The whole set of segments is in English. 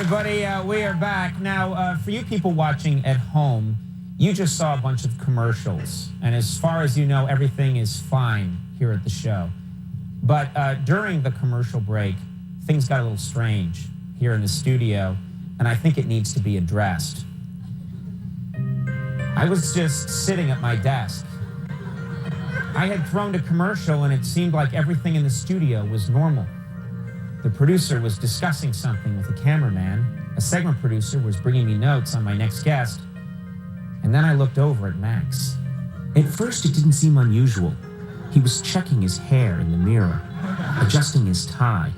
everybody. We are back. Now, for you people watching at home, you just saw a bunch of commercials. And as far as you know, everything is fine here at the show. But during the commercial break, things got a little strange here in the studio, and I think it needs to be addressed. I was just sitting at my desk. I had thrown to commercial, and it seemed like everything in the studio was normal. The producer was discussing something with the cameraman. A segment producer was bringing me notes on my next guest. And then I looked over at Max. At first, it didn't seem unusual. He was checking his hair in the mirror, adjusting his tie.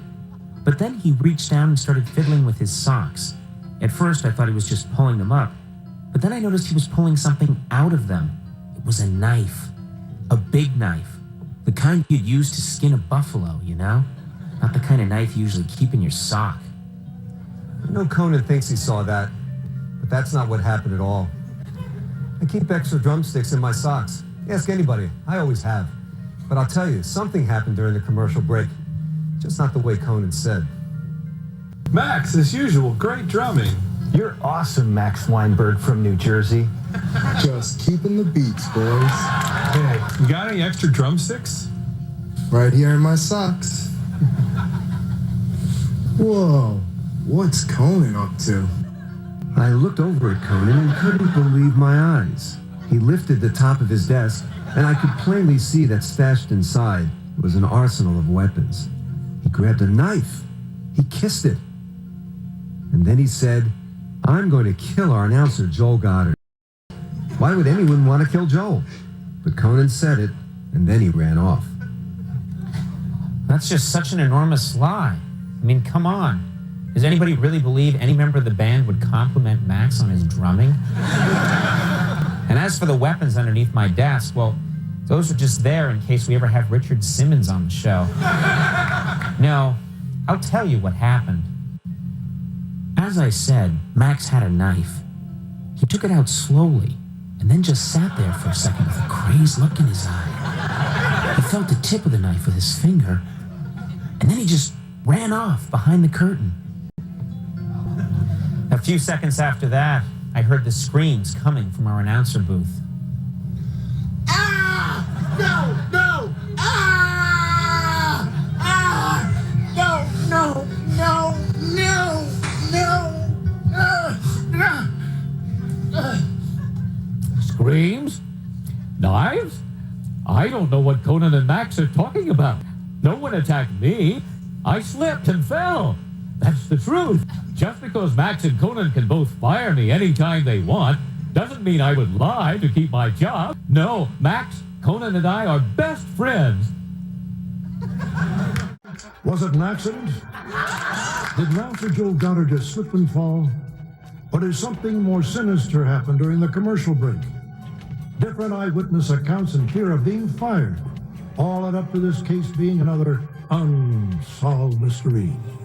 But then he reached down and started fiddling with his socks. At first, I thought he was just pulling them up. But then I noticed he was pulling something out of them. It was a knife. A big knife. The kind you'd use to skin a buffalo, you know? Not the kind of knife you usually keep in your sock. I know Conan thinks he saw that, but that's not what happened at all. I keep extra drumsticks in my socks. Ask anybody. I always have. But I'll tell you, something happened during the commercial break. Just not the way Conan said. Max, as usual, great drumming. You're awesome, Max Weinberg from New Jersey. Just keeping the beats, boys. Hey, you got any extra drumsticks? Right here in my socks. Whoa, what's Conan up to? I looked over at Conan and couldn't believe my eyes. He lifted the top of his desk, and I could plainly see that stashed inside was an arsenal of weapons. He grabbed a knife. He kissed it. And then he said, "I'm going to kill our announcer, Joel Goddard." Why would anyone want to kill Joel? But Conan said it, and then he ran off. That's just such an enormous lie. I mean, come on. Does anybody really believe any member of the band would compliment Max on his drumming? And as for the weapons underneath my desk, well, those are just there in case we ever have Richard Simmons on the show. No, I'll tell you what happened. As I said, Max had a knife. He took it out slowly and then just sat there for a second with a crazed look in his eye. He felt the tip of the knife with his finger, and then he just ran off behind the curtain. A few seconds after that, I heard the screams coming from our announcer booth. Ah! No! No! Ah! Ah! No! No! No! No! No! Screams? Knives? I don't know what Conan and Max are talking about. No one attacked me. I slipped and fell. That's the truth. Just because Max and Conan can both fire me anytime they want doesn't mean I would lie to keep my job. No, Max, Conan, and I are best friends. Was it an accident? Did announcer Joel Goddard just slip and fall? Or did something more sinister happen during the commercial break? Different eyewitness accounts and fear of being fired all add up to this case being another unsolved mystery.